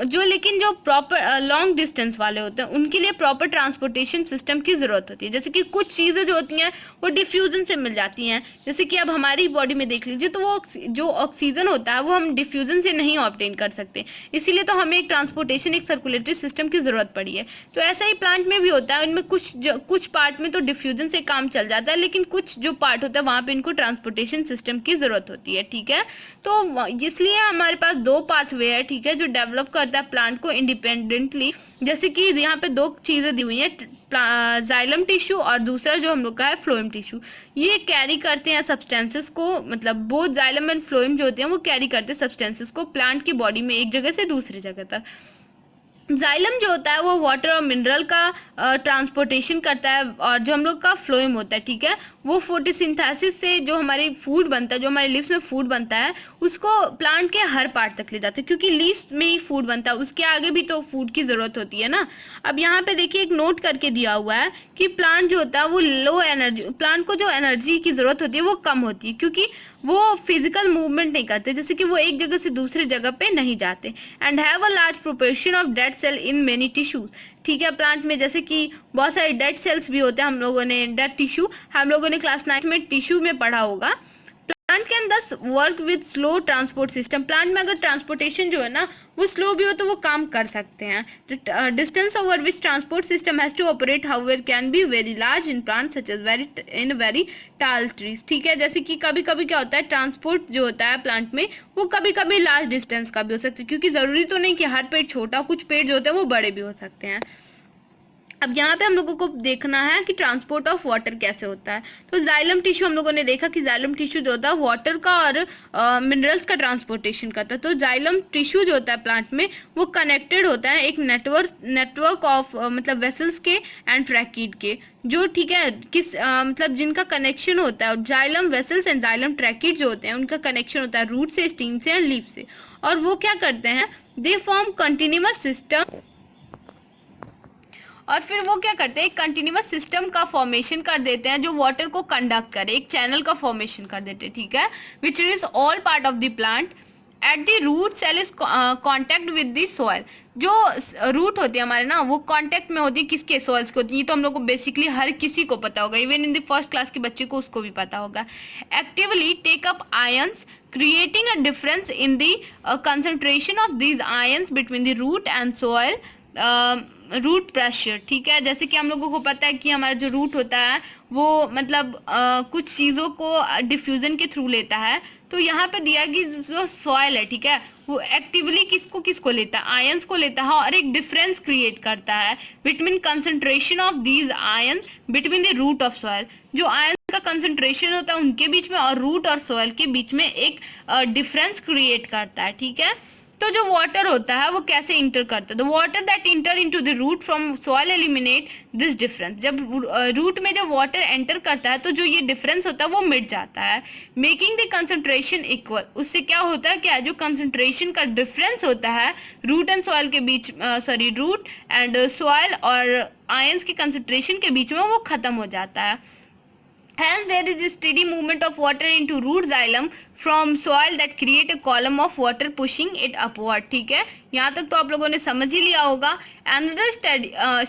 लेकिन जो प्रॉपर लॉन्ग डिस्टेंस वाले होते हैं उनके लिए प्रॉपर ट्रांसपोर्टेशन सिस्टम की ज़रूरत होती है। जैसे कि कुछ चीज़ें जो होती हैं वो डिफ्यूजन से मिल जाती हैं, जैसे कि अब हमारी बॉडी में देख लीजिए, तो वो जो ऑक्सीजन होता है वो हम डिफ्यूजन से नहीं ऑब्टेन कर सकते, इसीलिए तो हमें एक ट्रांसपोर्टेशन, एक सर्कुलेटरी सिस्टम की ज़रूरत पड़ी है। तो ऐसा ही प्लांट में भी होता है, उनमें कुछ पार्ट में तो डिफ्यूजन से काम चल जाता है, लेकिन कुछ जो पार्ट होता है वहाँ पे इनको ट्रांसपोर्टेशन सिस्टम की ज़रूरत होती है, ठीक है। तो इसलिए हमारे पास 2 पाथवे है, ठीक है, जो डेवलप करता है प्लांट को इंडिपेंडेंटली। जैसे कि यहाँ पे 2 चीज़ें दी हुई हैं, जाइलम टिश्यू और दूसरा जो हम लोग का है फ्लोएम टिश्यू। ये कैरी करते हैं सब्सटेंसेस को, मतलब बोथ जाइलम एंड फ्लोएम जो होते हैं वो कैरी करते हैं सब्सटेंसेस को प्लांट की बॉडी में एक जगह से दूसरी जगह तक। जाइलम जो होता है वो वाटर और मिनरल का ट्रांसपोर्टेशन करता है, और जो हम लोग का फ्लोएम होता है, ठीक है, वो फोटोसिंथेसिस से जो हमारी फूड बनता है, जो हमारे लीव्स में फूड बनता है, उसको प्लांट के हर पार्ट तक ले जाते हैं, क्योंकि लीव्स में ही फूड बनता है, उसके आगे भी तो फूड की ज़रूरत होती है ना। अब यहाँ पे देखिए एक नोट करके दिया हुआ है कि प्लांट जो होता है वो लो एनर्जी, प्लांट को जो एनर्जी की ज़रूरत होती है वो कम होती है, क्योंकि वो फिजिकल मूवमेंट नहीं करते, जैसे कि वो एक जगह से दूसरी जगह पे नहीं जाते। And have a large proportion of dead cell in many tissues, ठीक है। प्लांट में जैसे कि बहुत सारे डेड सेल्स भी होते हैं, हम लोगों ने डेड टिश्यू, हम लोगों ने क्लास 9 में टिश्यू में पढ़ा होगा। प्लांट कैन दस work with slow transport system. Plant में अगर ट्रांसपोर्टेशन जो है ना वो स्लो भी हो तो वो काम कर सकते हैं। Distance over which transport system has to operate however can be very large in plant such as very tall trees, ठीक है। जैसे कि कभी कभी क्या होता है, ट्रांसपोर्ट जो होता है प्लांट में वो कभी कभी लार्ज डिस्टेंस का भी हो सकता है, क्योंकि ज़रूरी तो नहीं कि हर पेड़ छोटा, कुछ पेड़ जो होते हैं वो बड़े भी हो सकते हैं। अब यहाँ पे हम लोगों को देखना है कि ट्रांसपोर्ट ऑफ वाटर कैसे होता है। तो जाइलम टिश्यू हम लोगों ने देखा कि जाइलम टिश्यू जो होता है वाटर का और मिनरल्स का ट्रांसपोर्टेशन करता है। तो जाइलम टिश्यू जो होता है प्लांट में वो कनेक्टेड होता है एक नेटवर्क ऑफ मतलब वेसल्स के एंड ट्रैकीड के, जो ठीक है मतलब जिनका कनेक्शन होता है, और जाइलम वेसल्स एंड जाइलम ट्रैकीड जो होते हैं उनका कनेक्शन होता है रूट से, स्टीम से एंड लीफ से। और वो क्या करते हैं, दे फॉर्म कंटिन्यूअस सिस्टम, और फिर वो क्या करते हैं, एक कंटिन्यूअस सिस्टम का फॉर्मेशन कर देते हैं जो वाटर को कंडक्ट करे, एक चैनल का फॉर्मेशन कर देते हैं, ठीक है, which is all part of the plant. At the root cell is contact with the soil. जो रूट होती है हमारे ना वो कांटेक्ट में होती है, किसके? सॉइल्स के होती है। ये तो हम लोग को बेसिकली हर किसी को पता होगा, even in the first class के बच्चे को उसको भी पता होगा। Actively take up ions creating a difference in the concentration of these ions between the root and soil root pressure, ठीक है। जैसे कि हम लोगों को पता है कि हमारा जो रूट होता है वो मतलब कुछ चीज़ों को डिफ्यूजन के थ्रू लेता है। तो यहाँ पे दिया कि जो सॉइल है, ठीक है, वो एक्टिवली किसको किसको लेता है, आयंस को लेता है और एक डिफरेंस क्रिएट करता है between concentration of these ions between the root of soil. जो आयंस का कंसंट्रेशन होता है उनके बीच में और रूट और सॉइल के बीच में एक डिफरेंस क्रिएट करता है, ठीक है। तो जो वाटर होता है वो कैसे इंटर करता है, the water that enter into the root from soil eliminate this difference. जब रूट में जब वाटर एंटर करता है तो जो ये डिफरेंस होता है वो मिट जाता है, मेकिंग द कंसंट्रेशन इक्वल। उससे क्या होता है, क्या जो कंसंट्रेशन का डिफरेंस होता है रूट एंड सॉइल के बीच, रूट एंड सॉइल और आयंस के कंसंट्रेशन के बीच में, वो खत्म हो जाता है। Hence, there is a steady movement of water into root xylem from soil that create a column of water pushing it upward, ठीक है। यहाँ तक तो आप लोगों ने समझ ही लिया होगा। Another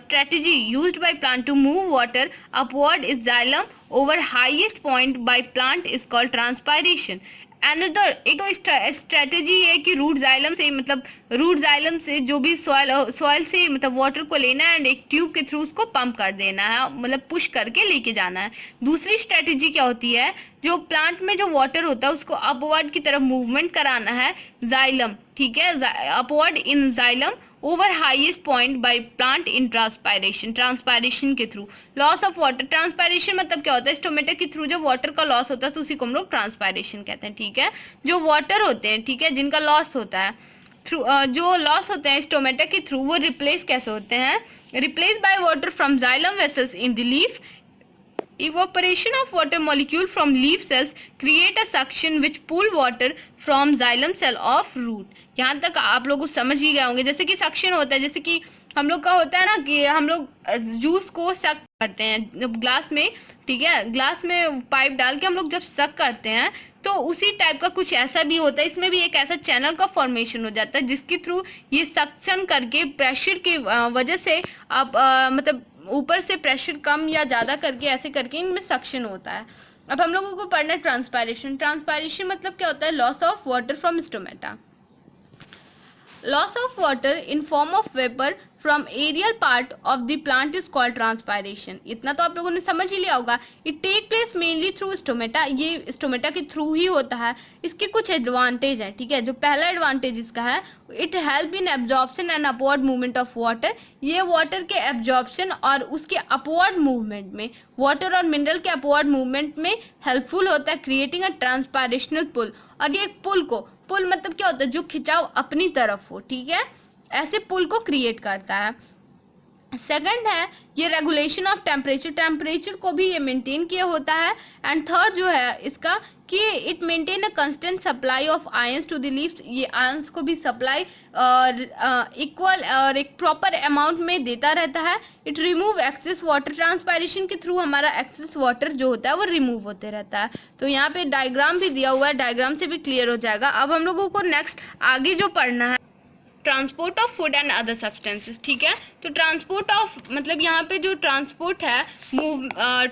strategy used by plant to move water upward is xylem over highest point by plant is called transpiration. Another एक तो स्ट्रेटेजी है कि रूट जाइलम से, मतलब रूट जाइलम से जो भी सॉइल से मतलब वाटर को लेना है एंड एक ट्यूब के थ्रू उसको पंप कर देना है, मतलब पुश करके लेके जाना है। दूसरी स्ट्रेटेजी क्या होती है, जो प्लांट में जो वाटर होता है उसको अपवर्ड की तरफ मूवमेंट कराना है जाइलम, ठीक है, upward in xylem over highest point by plant in transpiration के through. Loss of water, transpiration मतलब क्या होता है, स्टोमेटा के थ्रू जो वाटर का लॉस होता है तो उसी को हम लोग ट्रांसपायरेशन कहते हैं, ठीक है। जो वाटर होते हैं, ठीक है, जिनका लॉस होता है थ्रू, जो लॉस होते हैं स्टोमेटा के थ्रू, वो रिप्लेस कैसे होते हैं, replace by water from xylem vessels in the leaf. Evaporation of water molecule from leaf cells create a suction which pull water from xylem cell of root। यहाँ तक आप लोग समझ ही गए होंगे। जैसे कि सक्शन होता है, जैसे कि हम लोग का होता है ना कि हम लोग जूस को सक करते हैं जब ग्लास में, ठीक है, ग्लास में पाइप डाल के हम लोग जब सक करते हैं तो उसी टाइप का कुछ ऐसा भी होता है। इसमें भी एक ऐसा चैनल का फॉर्मेशन हो जाता है जिसके थ्रू ये सक्शन करके प्रेशर की वजह से आप मतलब ऊपर से प्रेशर कम या ज़्यादा करके ऐसे करके इनमें सक्शन होता है। अब हम लोगों को पढ़ना है ट्रांसपायरेशन। ट्रांसपायरेशन मतलब क्या होता है, loss of water from stomata. Loss of water in form of vapour from aerial part of the plant is called transpiration. इतना तो आप लोगों ने समझ ही लिया होगा। It take place mainly through stomata, ये स्टोमेटा के थ्रू ही होता है। इसके कुछ एडवांटेज हैं, ठीक है। जो पहला एडवांटेज इसका है, it help in absorption and upward movement of water. ये वाटर के एब्जॉर्प्शन और उसके अपवर्ड मूवमेंट में, वाटर और मिनरल के अपवर्ड मूवमेंट में हेल्पफुल होता है, क्रिएटिंग अ ट्रांसपायरेशनल पुल। और ये पुल को, पुल मतलब क्या होता है, जो खिंचाव अपनी तरफ हो, ठीक है, ऐसे पुल को क्रिएट करता है। सेकंड है ये रेगुलेशन ऑफ टेम्परेचर, टेम्परेचर को भी ये मेंटेन किया होता है। एंड थर्ड जो है इसका कि it maintain a constant supply of ions to the leaves. ये आयंस को भी सप्लाई और इक्वल और एक प्रॉपर अमाउंट में देता रहता है। It remove excess water, transpiration के थ्रू हमारा एक्सेस वाटर जो होता है वो रिमूव होते रहता है। तो यहाँ पे डायग्राम भी दिया हुआ है, डायग्राम से भी क्लियर हो जाएगा। अब हम लोगों को नेक्स्ट आगे जो पढ़ना है transport of food and other substances, ठीक है। तो ट्रांसपोर्ट ऑफ मतलब यहाँ पे जो ट्रांसपोर्ट है,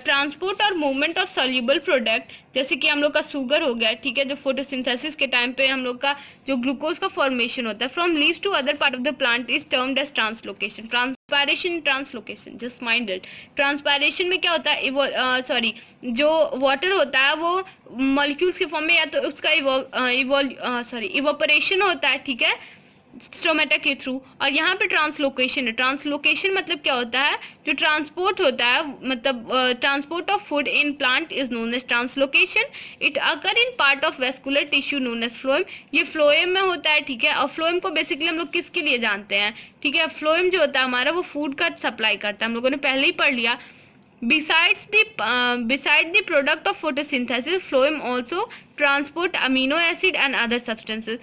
ट्रांसपोर्ट और मूवमेंट ऑफ सॉल्युबल प्रोडक्ट, जैसे कि हम लोग का शुगर हो गया, ठीक है, जो फोटोसिंथेसिस के टाइम पे हम लोग का जो ग्लूकोज का फॉर्मेशन होता है from leaves to other part of the plant is termed as translocation. Transpiration, translocation, just minded. Transpiration में क्या होता है, जो वाटर होता है वो मॉलिक्यूल्स के फॉर्म में, या तो उसका इवोपरेशन होता है, ठीक है, स्टोमेटा के थ्रू। और यहाँ पे ट्रांसलोकेशन है। ट्रांसलोकेशन मतलब क्या होता है, जो ट्रांसपोर्ट होता है, मतलब transport of food in plant is known as translocation. It occur in part of vascular tissue known as phloem. ये फ्लोएम में होता है, ठीक है। और फ्लोएम को बेसिकली हम लोग किसके लिए जानते हैं, ठीक है, फ्लोएम जो होता है हमारा वो फूड का सप्लाई करता है, हम लोगों ने पहले ही पढ़ लिया। Besides the product of photosynthesis, phloem also transport amino acid and other substances.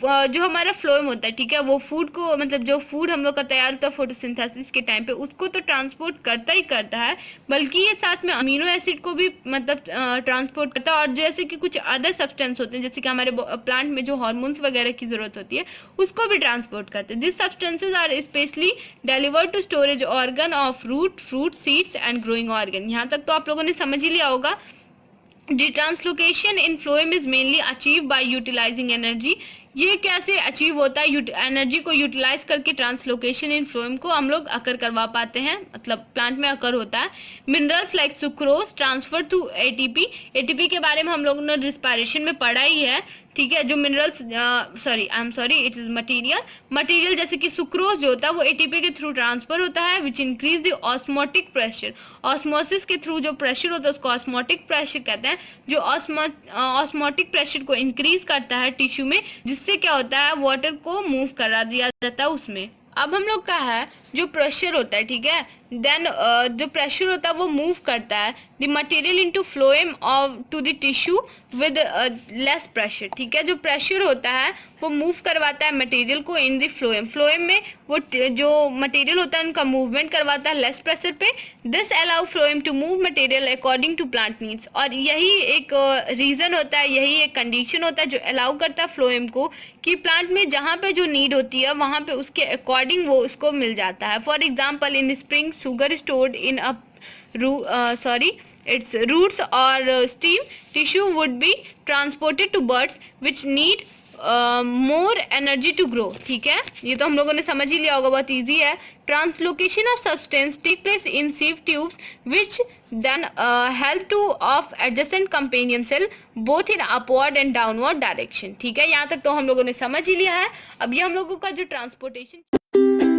जो हमारा फ्लोएम होता है, ठीक है, वो फूड को, मतलब जो फूड हम लोग का तैयार होता है फोटोसिंथेसिस के टाइम पे, उसको तो ट्रांसपोर्ट करता ही करता है, बल्कि ये साथ में अमीनो एसिड को भी मतलब ट्रांसपोर्ट करता है। और जैसे कि कुछ अदर सब्सटेंस होते हैं, जैसे कि हमारे प्लांट में जो हार्मोन्स वगैरह की जरूरत होती है उसको भी ट्रांसपोर्ट करते हैं। This substances are specially delivered to storage organ of root, fruit, seeds and growing organ. यहाँ तक तो आप लोगों ने समझ ही लिया होगा। The translocation in phloem is mainly achieved by utilizing energy ये कैसे अचीव होता है, एनर्जी को यूटिलाइज करके ट्रांसलोकेशन इन फ्लोएम को हम लोग अकर करवा पाते हैं, मतलब प्लांट में अकर होता है। Minerals like sucrose transfer to ATP, ATP के बारे में हम लोगों ने रिस्पायरेशन में पढ़ा ही है, ठीक है। जो मिनरल्स इट इज मटेरियल जैसे कि सुक्रोज जो होता है वो एटीपी के थ्रू ट्रांसफर होता है, which increase the osmotic pressure, osmosis के थ्रू जो प्रेशर होता है उसको ऑस्मोटिक प्रेशर कहते हैं, जो ऑस्मोटिक प्रेशर को इंक्रीज करता है टिश्यू में, जिससे क्या होता है वाटर को मूव करा दिया जाता है उसमें। अब हम लोग का है जो प्रेशर होता है, ठीक है, देन जो प्रेशर होता है वो मूव करता है द मटेरियल इनटू फ्लोएम और to the tissue with less pressure, ठीक है। जो प्रेशर होता है वो मूव करवाता है मटेरियल को इन द फ्लोएम, फ्लोएम में वो जो मटेरियल होता है उनका मूवमेंट करवाता है लेस प्रेशर पे। This allow phloem to move material according to plant needs, और यही एक रीज़न होता है, यही एक कंडीशन होता है जो अलाउ करता है फ्लोएम को कि प्लांट में जहाँ पे जो नीड होती है वहाँ पे उसके अकॉर्डिंग वो उसको मिल जाता है। For example in spring sugar stored in a its roots or steam tissue would be transported to birds which need more energy to grow, ठीक है। ये तो हम लोगों ने समझ ही लिया होगा, बहुत इजी है। Translocation of substance take place in sieve tubes which then help to of adjacent companion cell both in upward and downward direction, ठीक है। यहाँ तक तो हम लोगों ने समझ ही लिया है। अब ये हम लोगों का जो ट्रांसपोर्टेशन